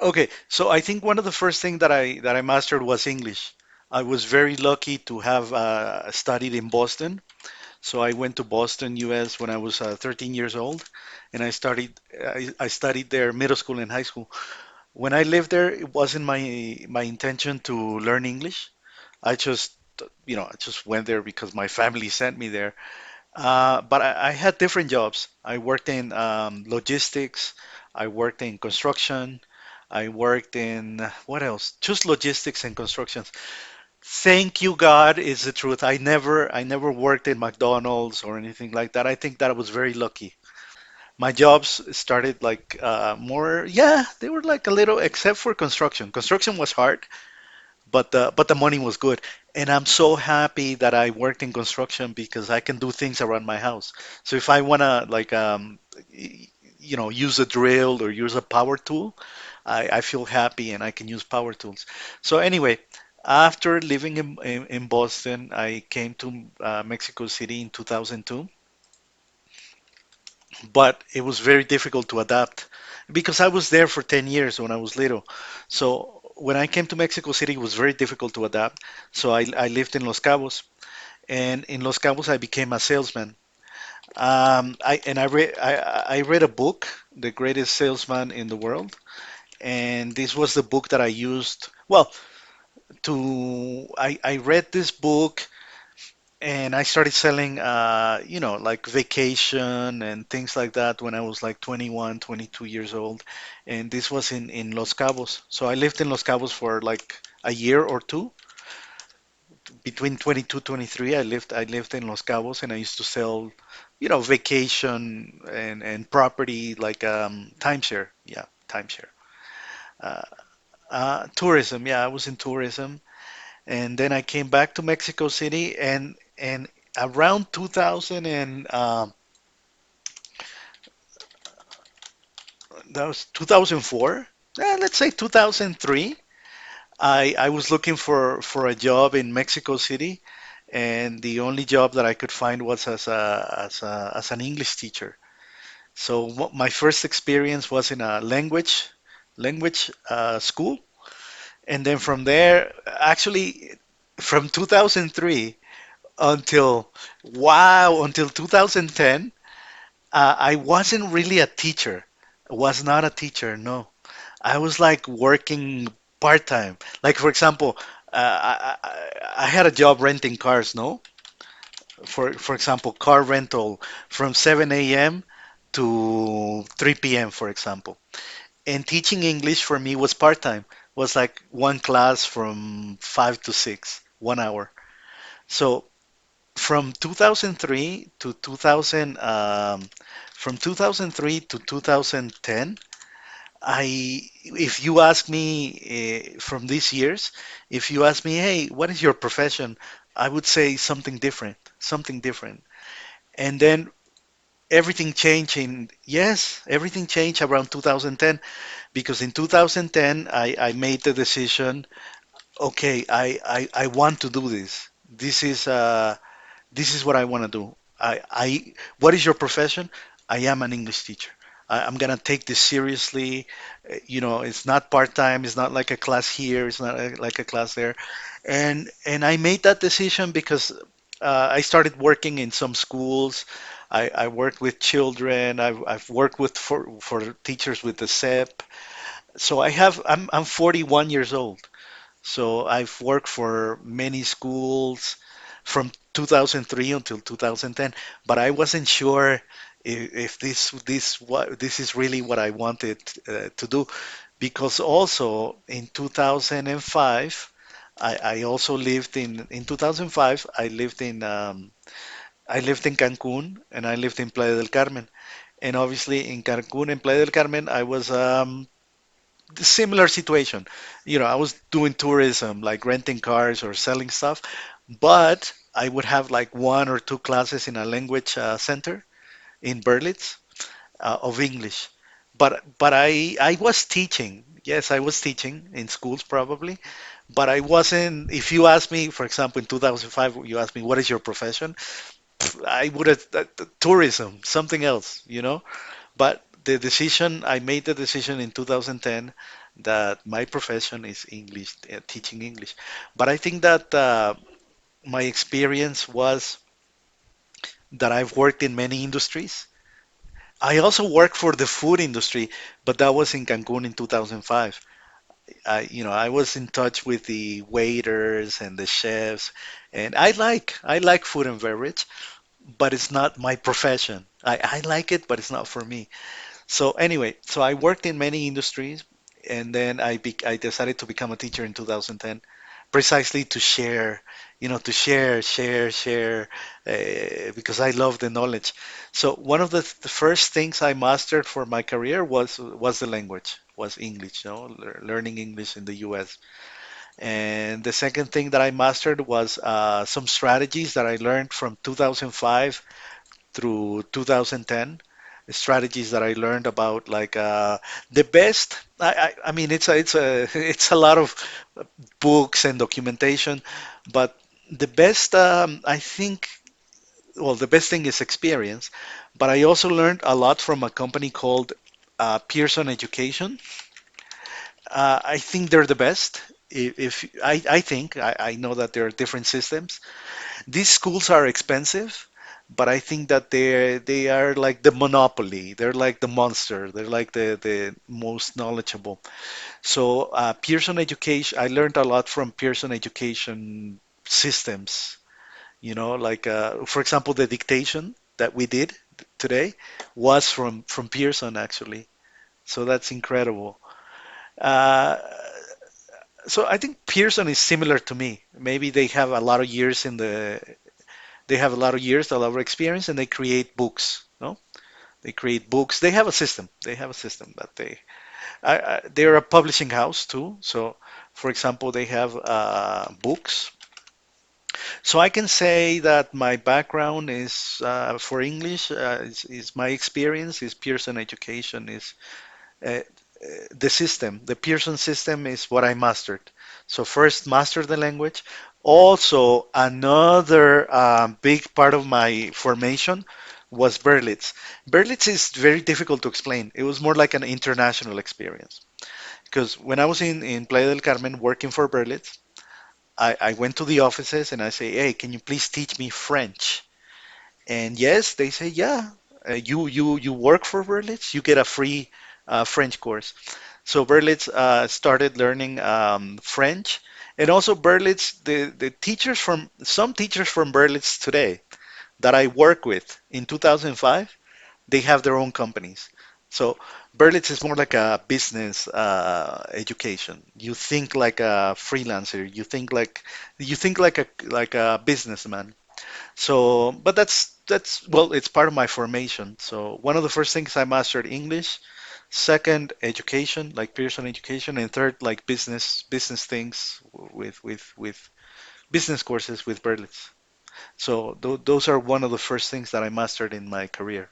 Okay, so I think one of the first thing that I mastered was English. I was very lucky to have studied in Boston. So I went to Boston, U.S. when I was 13 years old, and I studied there middle school and high school. When I lived there, it wasn't my intention to learn English. I just went there because my family sent me there. But I had different jobs. I worked in logistics. I worked in construction. I worked in what else? Just logistics and construction. Thank you, God, is the truth. I never worked in McDonald's or anything like that. I think that I was very lucky. My jobs started like yeah, they were like a little, except for construction. Construction was hard, but the money was good. And I'm so happy that I worked in construction because I can do things around my house. So if I wanna like use a drill or use a power tool, I feel happy and I can use power tools. So anyway, after living in Boston, I came to Mexico City in 2002, but it was very difficult to adapt because I was there for 10 years when I was little. So when I came to Mexico City, it was very difficult to adapt. So I lived in Los Cabos, and in Los Cabos, I became a salesman. I read a book, The Greatest Salesman in the World, and this was the book that I used. Well, I read this book and I started selling, like vacation and things like that when I was like 21, 22 years old. And this was in Los Cabos. So I lived in Los Cabos for like a year or two. Between 22, 23, I lived in Los Cabos and I used to sell, vacation and property like timeshare. Yeah, timeshare. Uh, Tourism. Yeah, I was in tourism. And then I came back to Mexico City and around 2000 and that was 2004, let's say 2003. I was looking for a job in Mexico City, and the only job that I could find was as an English teacher. So my first experience was in a language school, and then from there, actually, from 2003 until wow, until 2010, I wasn't really a teacher. I was not a teacher, no. I was like working part-time. Like for example, I had a job renting cars, no? For example, car rental from 7 a.m. to 3 p.m., for example. And teaching English for me was part-time. Was like one class from 5 to 6, 1 hour. So from 2003 to 2000, from 2003 to 2010, if you ask me from these years, if you ask me, hey, what is your profession? I would say something different, something different. And then everything changed yes, everything changed around 2010 because in 2010 I made the decision, okay, I want to do this. This is what I want to do. What is your profession? I am an English teacher. I'm gonna take this seriously. It's not part-time. It's not like a class here. It's not like a class there. And I made that decision because I started working in some schools. I worked with children. I've worked with for teachers with the SEP. So I'm 41 years old. So I've worked for many schools from 2003 until 2010, but I wasn't sure if this is really what I wanted to do because also in 2005 I also lived in 2005 I lived in Cancun and I lived in Playa del Carmen, and obviously in Cancun and Playa del Carmen I was similar situation. I was doing tourism, like renting cars or selling stuff, but I would have like one or two classes in a language center in Berlitz of English. But I was teaching. Yes, I was teaching in schools probably, but I wasn't. If you ask me, for example, in 2005, you asked me what is your profession, I would have tourism, something else. But I made the decision in 2010 that my profession is English, teaching English. But I think that my experience was that I've worked in many industries. I also worked for the food industry, but that was in Cancun in 2005. I was in touch with the waiters and the chefs, and I like food and beverage, but it's not my profession. I like it, but it's not for me. So anyway, so I worked in many industries, and then I decided to become a teacher in 2010, precisely to share, share, because I love the knowledge. So one of the first things I mastered for my career was the language, was English, learning English in the U.S. And the second thing that I mastered was some strategies that I learned from 2005 through 2010, strategies that I learned about, like the best. I mean, it's a it's a lot of books and documentation, but the best, I think, well, the best thing is experience. But I also learned a lot from a company called Pearson Education. I think they're the best. I think I know that there are different systems. These schools are expensive, but I think that they are like the monopoly. They're like the monster. They're like the most knowledgeable. So Pearson Education, I learned a lot from Pearson Education systems. Like for example, the dictation that we did today was from Pearson actually. So that's incredible. Uh, so I think Pearson is similar to me. Maybe they have a lot of years they have a lot of years, a lot of experience, and they create books. No, they create books. They have a system. They have a system that they're a publishing house too. So, for example, they have books. So I can say that my background is for English. Is my experience is Pearson Education is uh, the system, the Pearson system is what I mastered. So first, master the language. Also, another big part of my formation was Berlitz. Berlitz is very difficult to explain. It was more like an international experience. Because when I was in Playa del Carmen working for Berlitz, I went to the offices and I say, hey, can you please teach me French? And yes, they say, yeah, you work for Berlitz, you get a free French course. So Berlitz started learning French, and also Berlitz, the teachers from some teachers from Berlitz today that I work with in 2005, they have their own companies. So Berlitz is more like a business education. You think like a freelancer. You think like a businessman. So, but that's well, it's part of my formation. So one of the first things I mastered English, second education, like Pearson education, and third like business things with business courses with Berlitz. So th those are one of the first things that I mastered in my career.